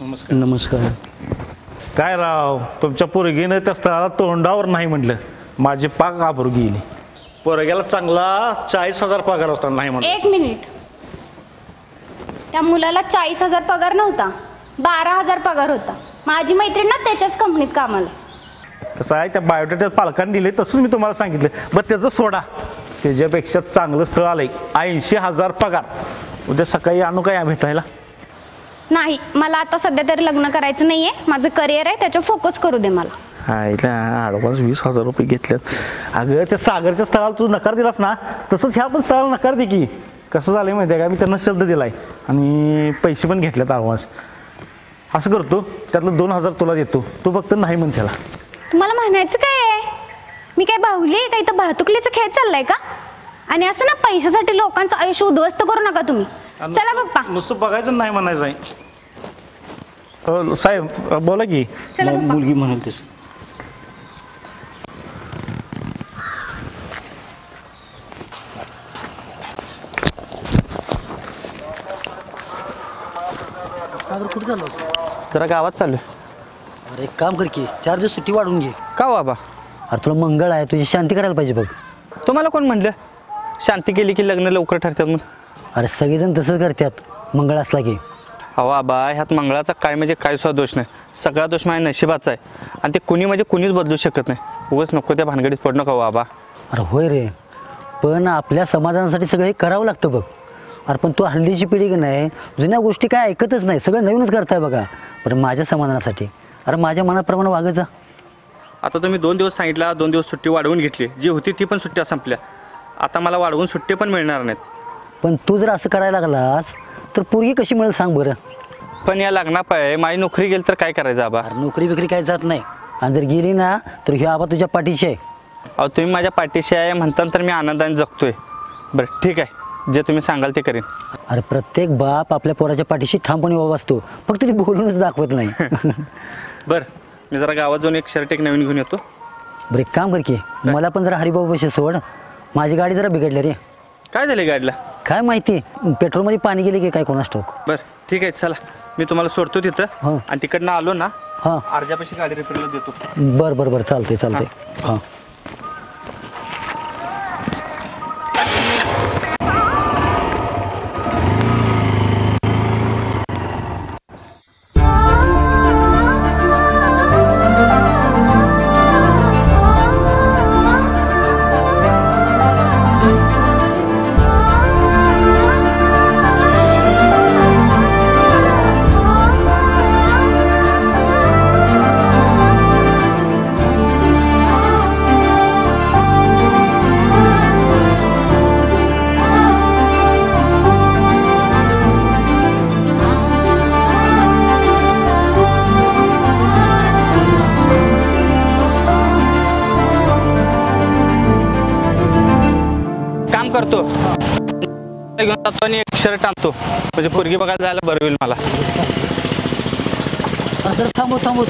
नमस्कार. नमस्कार. काय राव, तुमच्या पोरगीनं त्या स्थळाला तोंडावर नाही म्हटलं, माझी पाक आबरू गेली. पोरग्याला चांगला 40,000 पगार होता, नाही म्हणलं. एक मिनिट, त्या मुलाला 40,000 पगार नव्हता, 12,000 पगार होता. माझी मैत्रीण ना त्याच्याच कंपनीत कामाला. कसं आहे, त्या बायोडेटा पालकांनी दिले तसंच मी तुम्हाला सांगितलं. बरं त्याचं सोडा, त्याच्यापेक्षा चांगलं स्थळ आलंय, 80,000 पगार. उद्या सकाळी आणू काय भेटायला? नाही, मला आता सध्या तरी लग्न करायचं नाहीये. माझं करिअर आहे, त्याच्यावर फोकस करू दे मला. ॲडव्हान्स 20,000 रुपये घेतलेत. अगं त्या सागरच्या स्थळाला तू नकार दिलास ना, तसंच ह्या पण स्थळाला नकार दे की. कसं झालंय माहिती आहे का, मी त्यांना शब्द दिलाय आणि पैसे पण घेतलेत ॲडव्हान्स. असं करतो, त्यातलं 2,000 तुला देतो, तू फक्त नाही म्हण त्याला. तुम्हाला म्हणायचं काय आहे? मी काय बाहुली आहे का? इथं भातुकलीचा खेळ चाललाय का? आणि असं ना पैशासाठी लोकांचं आयुष्य उद्ध्वस्त करू नका तुम्ही. चला पप्पा. नुसतं बघायचं नाही म्हणायचं आहे. साहेब बोला की. मुलगी म्हणाल तसं. कुठे चाललो? जरा गावात चालू. अरे एक काम कर की, 4 दिवस सुट्टी वाढवून घे. का बाबा? अरे तुला मंगळ आहे, तुझी शांती करायला पाहिजे बघ. तुम्हाला कोण म्हणलं शांती केली की लग्न लवकर ठरतात म्हणून? अरे सगळेजण तसंच करतात मंगळ असला की. अहो आबा, ह्यात मंगळाचा काय म्हणजे काय सुद्धा दोष नाही. सगळा दोष माझ्या नशिबाचा आहे आणि ते कुणी म्हणजे कुणीच बदलू शकत नाही. उगाच नको त्या भानगडीत पडू नका आबा. अरे होय रे, पण आपल्या समाधानासाठी सगळं हे करावं लागतं बघ. अरे पण तू हल्लीची पिढी की नाही, जुन्या गोष्टी काय ऐकतच नाही, सगळं नवीनच करताय बघा. पण माझ्या समाधानासाठी अरे माझ्या मनाप्रमाणे वागायचं. आता तुम्ही 2 दिवस सांगितला, 2 दिवस सुट्टी वाढवून घेतली. जी होती ती पण सुट्ट्या संपल्या. आता मला वाढवून सुट्टी पण मिळणार नाहीत. पण तू जर असं करायला लागलास तर पोरगी कशी मिळेल सांग बरं. पण या लग्नापाय माझी नोकरी गेली तर काय करायचं आबा? अरे नोकरी बिकरी काय जात नाही, आणि जर गेली ना तर हे आबा तुझ्या पाठीशी आहे. अहो तुम्ही माझ्या पाठीशी आहे म्हणताना तर मी आनंदाने जगतोय. बरं ठीक आहे, जे तुम्ही सांगाल ते करेन. अरे प्रत्येक बाप आपल्या पोराच्या पाठीशी ठामपणे उभा असतो, फक्त ती बोलूनच दाखवत नाही. बरं, मी जरा गावात जाऊन एक शर्ट एक नवीन घेऊन येतो. बरं एक काम कर की, मला पण जरा हरिभाऊ पैसे सोड. माझी गाडी जरा बिघडली रे. काय झाले गाडीला? काय माहिती, पेट्रोलमध्ये पाणी गेले की काय कोणास ठाऊक. बरं ठीक आहे, चला मी तुम्हाला सोडतो तिथं. हां. आणि तिकडनं आलो ना, हां अर्ध्यापाशी गाडी रिपेअरला देतो. बरं बरं बरं चालते चालते. हां करतो, घेऊन जातो आणि एक शर्ट आणतो, म्हणजे पोरगी बघायला जायला बरं होईल मला. अरे थांबव थांबव.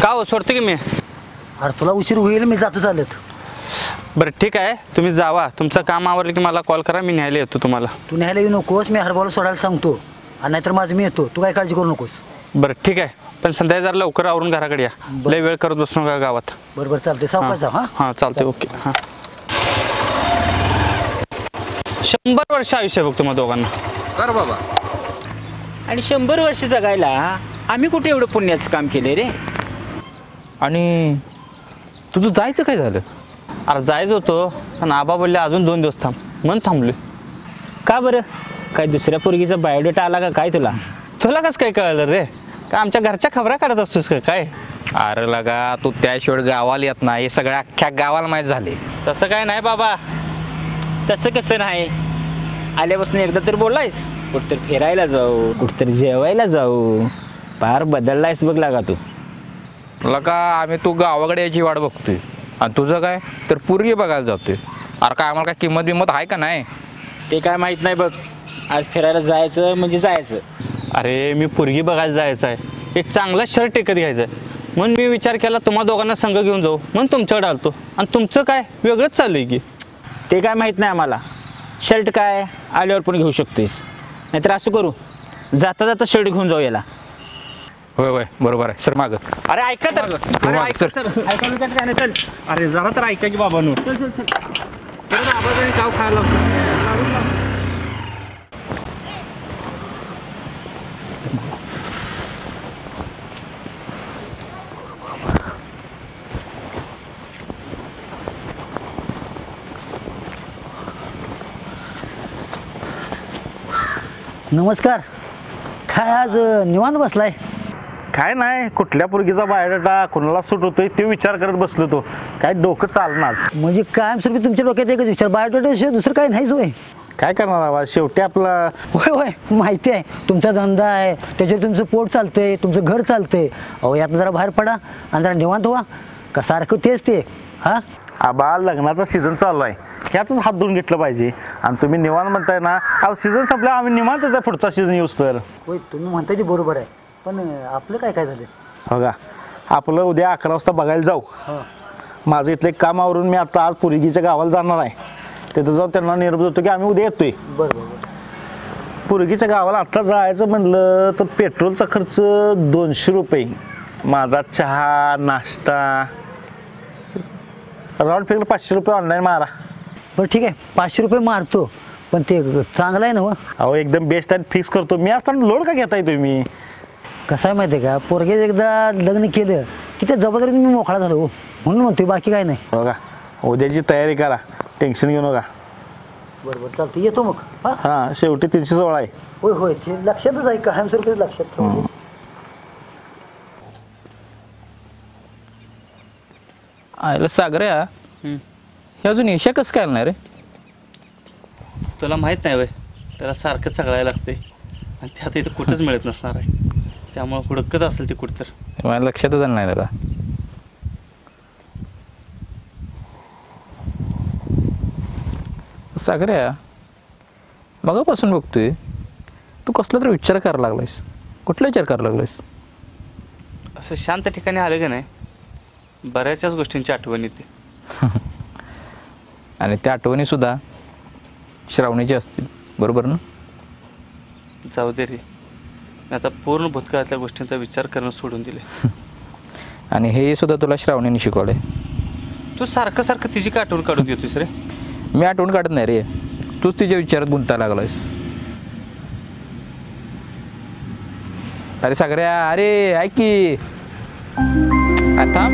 का हो, सोडतो की मी. अरे तुला उशीर होईल, मी जातो चालत. बरं ठीक आहे, तुम्ही जावा, तुमचं काम आवरलं की मला कॉल करा, मी न्यायला येतो तुम्हाला. तू न्यायला येऊ नकोस, मी हरभाऊला सोडायला सांगतो, आणि नाहीतर माझं मी येतो, तू काय काळजी करू नकोस. बरं ठीक आहे, पण संध्याकाळी जरा लवकर आवरून घराकडे या. लय वेळ करत बसू नका गावात. बरं बरं चालते, सावकाश जा. हां हां चालते, ओके. हां 100 वर्ष आयुष्य बघतो मग दोघांना. कर बाबा. आणि 100 वर्ष जगायला आम्ही कुठे एवढं पुण्याचं काम केले रे. आणि तुझं जायचं काय झालं? अरे जायचं होतं, पण आबा बोलले अजून 2 दिवस थांब, म्हणून थांबलोय. का बरं, काय दुसऱ्या पोरगीचा बायोडेटा आला का काय तुला? तुला कसं काय कळलं रे? का आमच्या घरच्या खबरा काढत असतोस का काय? अरे लगा, तू त्याशिवाय गावाला येत नाही, हे सगळ्या अख्ख्या गावाला माहीत झाले. तसं काय नाही बाबा. तसं कसं नाही, आल्यापासून एकदा तर बोललायस कुठतर फिरायला जाऊ, कुठतर जेवायला जाऊ, फार बदललायस बघ लागा तू. लगा आम्ही तू गावाकडे यायची वाट बघतोय, आणि तुझं काय तर पोरगी बघायला जातोय. अरे काय आम्हाला काय किंमत बिंमत आहे का नाही? ते काय माहीत नाही बघ, आज फिरायला जायचं म्हणजे जायचं. अरे मी पोरगी बघायला जायचं आहे, एक चांगला शर्ट टेकत घ्यायचा आहे, म्हणून मी विचार केला तुम्हा दोघांना संघ घेऊन जाऊ, म्हणून तुमच्याकडे आलतो. आणि तुमचं काय वेगळंच चालू आहे की? ते काय माहीत नाही आम्हाला. शर्ट काय आल्यावर पण घेऊ शकतोस, नाहीतर असं करू, जाता जाता शर्ट घेऊन जाऊ याला. होय होय बरोबर आहे सर मागं. अरे ऐका तर तू अरे माग ऐका सर. तर ऐका तर काय नाही चल. अरे जरा तर ऐका की बाबांनो. चल चल चल. परत आवाज आणि काव खायला लागतो. नमस्कार. काय आज निवांत बसलाय? काय नाही, कुठल्या पोरगीचा बायोडाटा कोणाला सूट होतोय ते विचार करत बसलो तो. काय डोकं चालणार आज. म्हणजे कायमस्वरूपी तुमच्या डोक्यात एकच विचार, बायोडाटा दुसरं काही नाहीच होय? काय करणार आवाज, शेवटी आपला होय होय माहिती आहे, तुमचा धंदा आहे, त्याच्यावर तुमचं पोट चालतंय, तुमचं घर चालतंय. अहो यात जरा बाहेर पडा आणि जरा निवांत व्हा. का सारखं तेच ते हा? आबा लग्नाचा सीझन चालू आहे, ह्यातच हात धुवून घेतलं पाहिजे. आणि तुम्ही निवांत म्हणताय ना, अहो सीझन संपला आम्ही निवांतच आहे पुढचा सीझन येऊस तर. होय तुम्ही म्हणताय ते बरोबर आहे, पण आपलं काय काय झालं? बघा आपलं उद्या 11 वाजता बघायला जाऊ. हां माझं इथलं एक काम आवरून मी आता आज पोरगीच्या गावाला जाणार आहे. तिथं जाऊन त्यांना निरोप देतो की आम्ही उद्या येतोय. बरं बरं बरं. पोरगीच्या गावाला आत्ता जायचं म्हणलं तर पेट्रोलचा खर्च 200 रुपये, माझा चहा नाश्ता राऊंड फिगर 500 रुपये ऑनलाईन मारा. बरं ठीक आहे, 500 रुपये मारतो, पण ते चांगलं आहे ना हो? अहो एकदम बेस्ट आणि फिक्स करतो मी. असताना लोड का घेताय तुम्ही? कसं आहे माहिती आहे का, पोरगे एकदा लग्न केलं की त्या जबाबदारीतून मी मोकळा झालो हो, म्हणून म्हणतोय, बाकी काय नाही. बघा उद्याची तयारी करा, टेन्शन घेऊ नका. बरोबर चालतं, येतो मग. हां हां शेवटी 316 आहे. होय होय, ते लक्षातच आहे, कायमस्वरूपी लक्षात ठेवा. आयला सागऱ्या, हे अजून येशा कसं काय आणणार रे? तुला माहित नाही वय, त्याला सारखं सगळायला लागते आणि ते आता इथं कुठंच मिळत नसणार आहे. त्यामुळे हुडकत असेल ते कुठं तर. माझ्या लक्षातच आलं नाही त्याला. सागऱ्या, मगापासून बघतोय तू कसला तरी विचार करायला लागलायस. कुठला विचार करायला लागलायस? असं शांत ठिकाणी आलं का नाही, बऱ्याचशाच गोष्टींची आठवण येते. आणि त्या आठवणी सुद्धा श्रावणीची असतील, बरोबर ना? जाऊ दे रे, मी आता पूर्ण भूतकाळातल्या गोष्टींचा विचार करणं सोडून दिले. आणि हे सुद्धा तुला श्रावणीने शिकवलंय. तू सारखं सारखं तिची का आठवण काढून घेतोस रे? मी आठवण काढत नाही रे, तूच तिच्या विचारात गुंतायला लागलायस. अरे सागऱ्या, अरे ऐक की, आता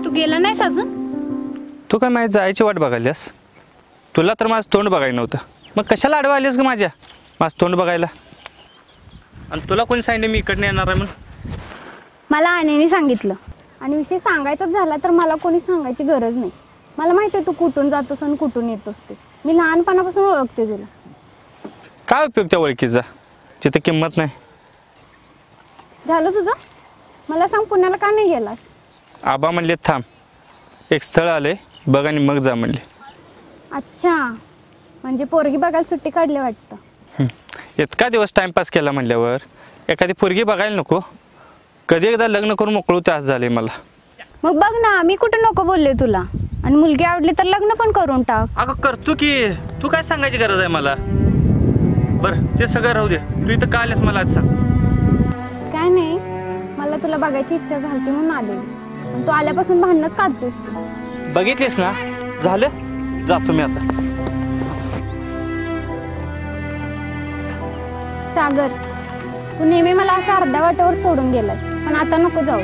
तू गेला नाहीस अजून? तू काय माझ्या जायची वाट बघायलीस? तुला तर माझं तोंड बघायला नव्हतं, मग कशाला आडवा आलीस ग माझं तोंड बघायला? आणि तुला कोणी सांगितलं मी इकडनं येणार आहे म्हणून? मला आनेने सांगितलं, आणि विषय सांगायचाच झाला तर मला कोणी सांगायची गरज नाही. मला माहिती आहे तू कुठून जातोस आणि कुठून येतोस ते. मी लहानपणापासून ओळखते तुला. काय उपयोग त्या ओळखीचा, तिथे किंमत नाही. झालं तुझं? मला सांग, पुण्याला का नाही गेलास? आबा म्हणले थांब, एक स्थळ आले बघ आणि मग जा म्हणले. अच्छा, म्हणजे पोरगी बघायला सुट्टी काढली वाटतं. इतका दिवस टाइमपास केला म्हणल्यावर एखादी पोरगी बघायला नको? कधी एकदा लग्न करून मोकळू त्यास झाले मला. मग बघ ना, मी कुठं नको बोलले तुला? आणि मुलगी आवडली तर लग्न पण करून टाक. अगं करतो की, तू काय सांगायची गरज आहे मला? बरं ते सगळं राहू दे, तू इथं का आल्यास मला आज सांग. काय नाही, मला तुला बघायची इच्छा झाली म्हणून आले. पण तू आल्यापासून भांडणच काढतोस तू. बघितलीस ना, झालं, जातो मी आता. सागर, तू नेहमी मला असं अर्ध्या वाटेवर सोडून गेलास, पण आता नको जाऊ.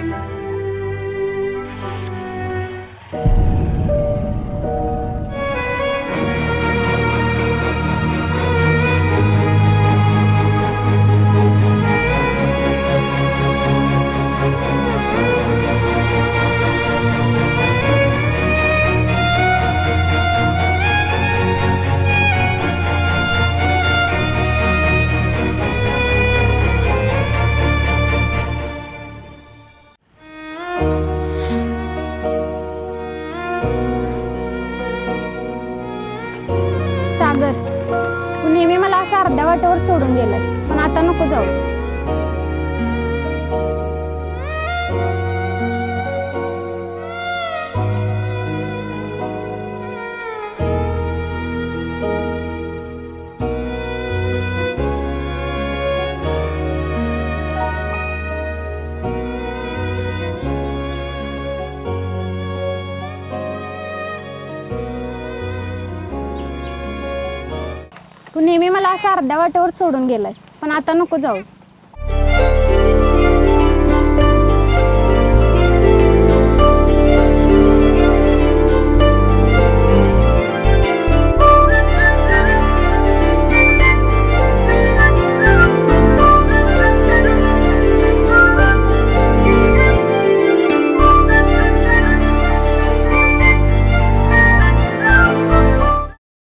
असं अर्ध्या वाटेवर सोडून गेलाय, पण आता नको जाऊ. तू नेहमी मला असं अर्ध्या वाटेवर सोडून गेलाय, पण आता नको जाऊ.